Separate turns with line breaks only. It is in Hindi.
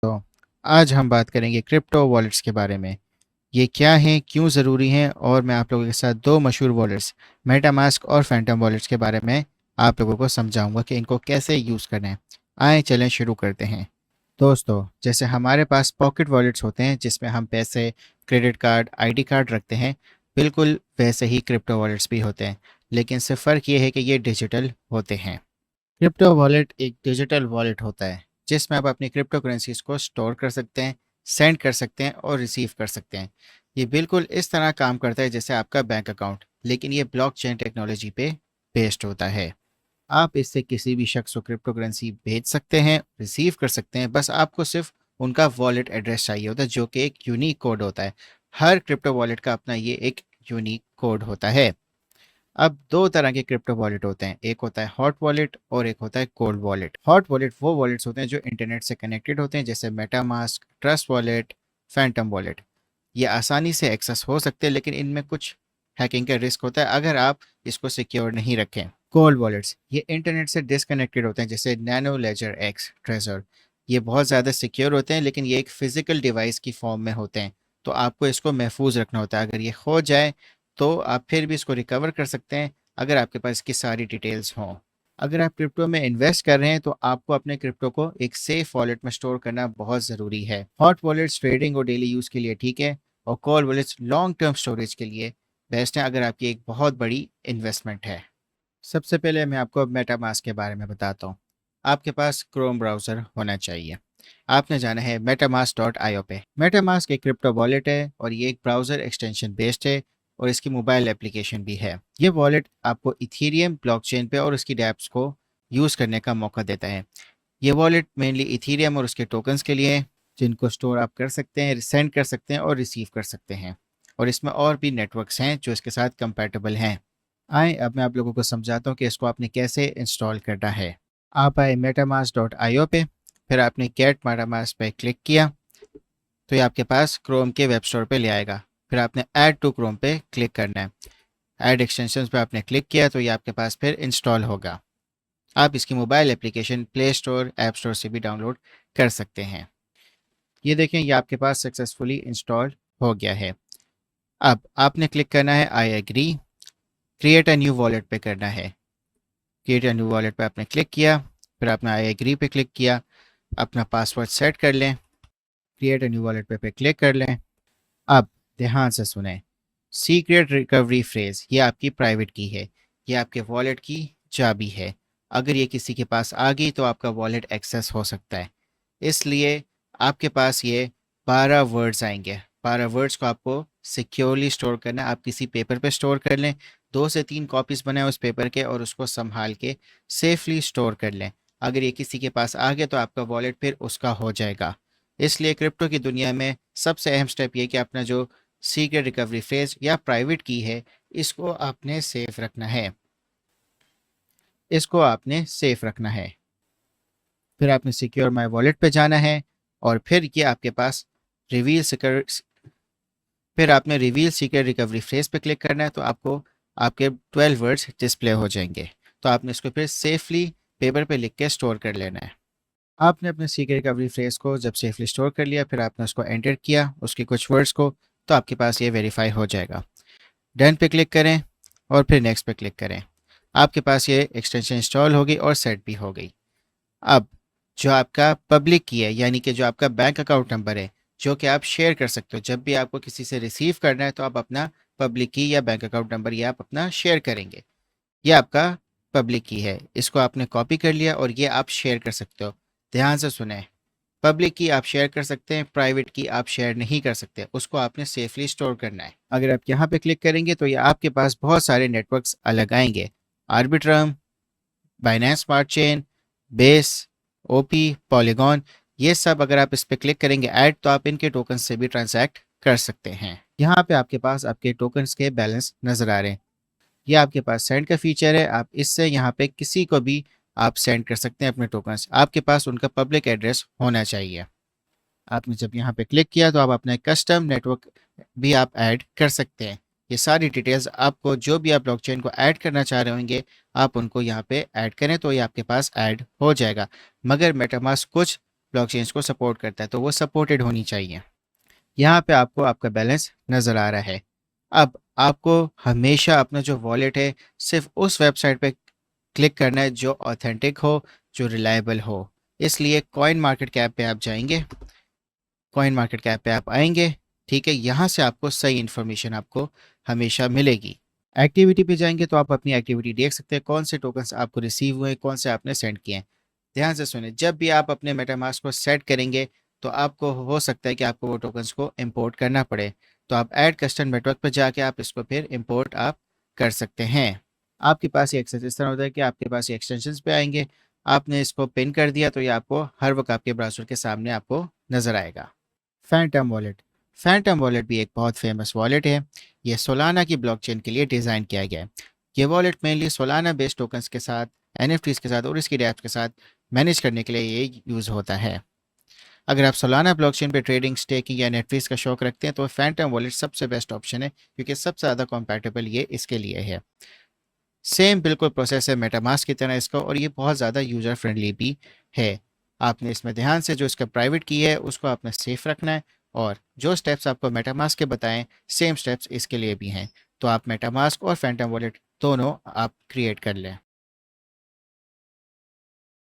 तो आज हम बात करेंगे क्रिप्टो वॉलेट्स के बारे में। ये क्या हैं, क्यों ज़रूरी हैं, और मैं आप लोगों के साथ दो मशहूर वॉलेट्स मेटामास्क और फैंटम वॉलेट्स के बारे में आप लोगों को समझाऊंगा कि इनको कैसे यूज़ करना है। आए चलें शुरू करते हैं। दोस्तों, जैसे हमारे पास पॉकेट वॉलेट्स होते हैं जिसमें हम पैसे, क्रेडिट कार्ड, आईडी कार्ड रखते हैं, बिल्कुल वैसे ही क्रिप्टो वॉलेट्स भी होते हैं, लेकिन सिर्फ फ़र्क ये है कि ये डिजिटल होते हैं। क्रिप्टो वॉलेट एक डिजिटल वॉलेट होता है जिसमें आप अपनी क्रिप्टो करेंसीज को स्टोर कर सकते हैं, सेंड कर सकते हैं और रिसीव कर सकते हैं। ये बिल्कुल इस तरह काम करता है जैसे आपका बैंक अकाउंट, लेकिन ये ब्लॉकचेन टेक्नोलॉजी पे बेस्ड होता है। आप इससे किसी भी शख्स को क्रिप्टो करेंसी भेज सकते हैं, रिसीव कर सकते हैं, बस आपको सिर्फ उनका वॉलेट एड्रेस चाहिए होता है जो कि एक यूनिक कोड होता है। हर क्रिप्टो वॉलेट का अपना ये एक यूनिक कोड होता है। अब दो तरह के क्रिप्टो वॉलेट होते हैं, एक होता है हॉट वॉलेट और एक होता है कोल्ड वॉलेट। हॉट वॉलेट वो वॉलेट्स होते हैं जो इंटरनेट से कनेक्टेड होते हैं, जैसे MetaMask, trust wallet, Phantom wallet. ये आसानी से एक्सेस हो सकते हैं, लेकिन इनमें कुछ हैकिंग का रिस्क होता है अगर आप इसको सिक्योर नहीं रखें। कोल्ड वॉलेट्स ये इंटरनेट से डिसकनेक्टेड होते हैं, जैसे नैनो लेजर एक्स ट्रेजर। ये बहुत ज़्यादा सिक्योर होते हैं, लेकिन ये एक फिजिकल डिवाइस की फॉर्म में होते हैं, तो आपको इसको महफूज रखना होता है। अगर ये खो जाए तो आप फिर भी इसको रिकवर कर सकते हैं अगर आपके पास इसकी सारी डिटेल्स हों। अगर आप क्रिप्टो में इन्वेस्ट कर रहे हैं तो आपको अपने क्रिप्टो को एक सेफ वॉलेट में स्टोर करना बहुत ज़रूरी है। हॉट वॉलेट्स ट्रेडिंग और डेली यूज़ के लिए ठीक है, और cold wallets long term storage के लिए बेस्ट है अगर आपकी एक बहुत बड़ी इन्वेस्टमेंट है। सबसे पहले मैं आपको मेटामास्क के बारे में बताता हूँ। आपके पास क्रोम ब्राउज़र होना चाहिए। आपने जाना है metamask.io पे। मेटामास्क एक क्रिप्टो वॉलेट है और ये एक ब्राउज़र एक्सटेंशन बेस्ड है, और इसकी मोबाइल एप्लीकेशन भी है। ये वॉलेट आपको इथीरियम ब्लॉकचेन पे और उसकी डैप्स को यूज़ करने का मौका देता है। ये वॉलेट मेनली इथीरियम और उसके टोकन्स के लिए है, जिनको स्टोर आप कर सकते हैं, सेंड कर सकते हैं और रिसीव कर सकते हैं। और इसमें और भी नेटवर्क्स हैं जो इसके साथ कंपैटिबल हैं। आए अब मैं आप लोगों को समझाता हूँ कि इसको आपने कैसे इंस्टॉल करना है। आप आए metamask.io पे, फिर आपने गेट metamask पे क्लिक किया तो ये आपके पास क्रोम के वेब स्टोर पे ले आएगा। फिर आपने ऐड टू क्रोम पे क्लिक करना है। ऐड एक्सटेंशंस पे आपने क्लिक किया तो ये आपके पास फिर इंस्टॉल होगा। आप इसकी mobile application play store, app store से भी डाउनलोड कर सकते हैं। ये देखें, ये आपके पास सक्सेसफुली इंस्टॉल हो गया है। अब आपने क्लिक करना है I agree. Create a new wallet पे करना है। क्रिएट अ न्यू वॉलेट पे आपने क्लिक किया, फिर आपने आई एग्री पे क्लिक किया। अपना पासवर्ड सेट कर लें। क्रिएट अ न्यू वॉलेट पे क्लिक कर लें। अब ध्यान से सुने, सीक्रेट रिकवरी फ्रेज ये आपकी प्राइवेट की है, ये आपके वॉलेट की चाबी है। अगर ये किसी के पास आ गई तो आपका वॉलेट एक्सेस हो सकता है। इसलिए आपके पास ये 12 वर्ड्स आएंगे। 12 वर्ड्स को आपको सिक्योरली स्टोर करना है। आप किसी पेपर पे स्टोर कर लें, 2 से 3 कॉपीज बनाएं उस पेपर के और उसको संभाल के सेफली स्टोर कर लें। अगर ये किसी के पास आ गया तो आपका वॉलेट फिर उसका हो जाएगा। इसलिए क्रिप्टो की दुनिया में सबसे अहम स्टेप ये कि अपना जो सीक्रेट रिकवरी फ्रेज या प्राइवेट की है, इसको आपने सेफ रखना है। इसको आपने सेफ रखना है। फिर आपने सिक्योर माई वॉलेट पे जाना है, और फिर ये आपके पास रिवील सिक्योर, फिर आपने रिवील सीक्रेट रिकवरी फ्रेज पे क्लिक करना है तो आपको आपके 12 वर्ड्स डिस्प्ले हो जाएंगे। तो आपने इसको फिर सेफली पेपर पे लिख के स्टोर कर लेना है। आपने अपने सीक्रेट रिकवरी फ्रेज को जब सेफली स्टोर कर लिया, फिर आपने उसको एंटर किया उसके कुछ वर्ड्स को, तो आपके पास ये वेरीफाई हो जाएगा। डन पे क्लिक करें और फिर नेक्स्ट पे क्लिक करें। आपके पास ये एक्सटेंशन इंस्टॉल हो गई और सेट भी हो गई। अब जो आपका पब्लिक की है, यानी कि जो आपका बैंक अकाउंट नंबर है, जो कि आप शेयर कर सकते हो, जब भी आपको किसी से रिसीव करना है तो आप अपना पब्लिक की या बैंक अकाउंट नंबर ये आप अपना शेयर करेंगे। ये आपका पब्लिक की है, इसको आपने कॉपी कर लिया और ये आप शेयर कर सकते हो। ध्यान से सुने, पब्लिक की आप शेयर कर सकते हैं, प्राइवेट की आप शेयर नहीं कर सकते, उसको आपने सेफली स्टोर करना है। अगर आप यहाँ पे क्लिक करेंगे तो ये आपके पास बहुत सारे नेटवर्क्स अलग आएंगे। Arbitrum, Binance smart chain, base, OP, polygon, ये सब अगर आप इस पर क्लिक करेंगे ऐड, तो आप इनके टोकन से भी ट्रांजैक्ट कर सकते हैं। यहाँ पे आपके पास आपके टोकन्स के बैलेंस नजर आ रहे हैं। ये आपके पास सेंड का फीचर है, आप इससे यहाँ पे किसी को भी आप सेंड कर सकते हैं अपने टोकन्स। आपके पास उनका पब्लिक एड्रेस होना चाहिए। आपने जब यहाँ पे क्लिक किया तो आप अपना कस्टम नेटवर्क भी आप ऐड कर सकते हैं। ये सारी डिटेल्स आपको, जो भी आप ब्लॉकचेन को ऐड करना चाह रहे होंगे, आप उनको यहाँ पे ऐड करें तो ये आपके पास ऐड हो जाएगा। मगर मेटामास्क कुछ ब्लॉकचेन्स को सपोर्ट करता है, तो वो सपोर्टेड होनी चाहिए। यहाँ पे आपको आपका बैलेंस नज़र आ रहा है। अब आपको हमेशा अपना जो वॉलेट है सिर्फ उस वेबसाइट पे क्लिक करना है जो ऑथेंटिक हो, जो रिलायबल हो। इसलिए कॉइन मार्केट कैप पे आप जाएंगे, कॉइन मार्केट कैप पे आप आएंगे, ठीक है। यहाँ से आपको सही इन्फॉर्मेशन आपको हमेशा मिलेगी। एक्टिविटी पे जाएंगे तो आप अपनी एक्टिविटी देख सकते हैं, कौन से टोकन्स आपको रिसीव हुए, कौन से आपने सेंड किए हैं। ध्यान से सुने, जब भी आप अपने मेटामास्क को सेट करेंगे तो आपको हो सकता है कि आपको वो टोकन्स को इंपोर्ट करना पड़े, तो आप ऐड कस्टम नेटवर्क पर जाके आप इसको फिर इंपोर्ट आप कर सकते हैं। आपके पास ये एक्सेस इस तरह होता है कि आपके पास ये एक्सटेंशंस पे आएंगे, आपने इसको पिन कर दिया तो ये आपको हर वक्त आपके ब्राउज़र के सामने आपको नज़र आएगा। फैंटम वॉलेट, फैंटम वॉलेट भी एक बहुत फेमस वॉलेट है। ये सोलाना की ब्लॉकचेन के लिए डिज़ाइन किया गया है। ये wallet mainly Solana based tokens के साथ, एनएफटीज के साथ और इसकी डैप्स के साथ मैनेज करने के लिए ये यूज़ होता है। अगर आप सोलाना ब्लॉकचेन पे ट्रेडिंग, स्टेकिंग या एनएफटीज का शौक रखते हैं तो फैंटम वॉलेट सबसे बेस्ट ऑप्शन है, क्योंकि सबसे ज़्यादा कॉम्पैटिबल ये इसके लिए है। सेम बिल्कुल प्रोसेस है मेटामास्क की तरह इसका, और ये बहुत ज़्यादा यूज़र फ्रेंडली भी है। आपने इसमें ध्यान से जो इसका प्राइवेट की है उसको आपने सेफ रखना है, और जो स्टेप्स आपको मेटामास्क के बताएं सेम स्टेप्स इसके लिए भी हैं। तो आप मेटामास्क और फैंटम वॉलेट दोनों आप क्रिएट कर लें।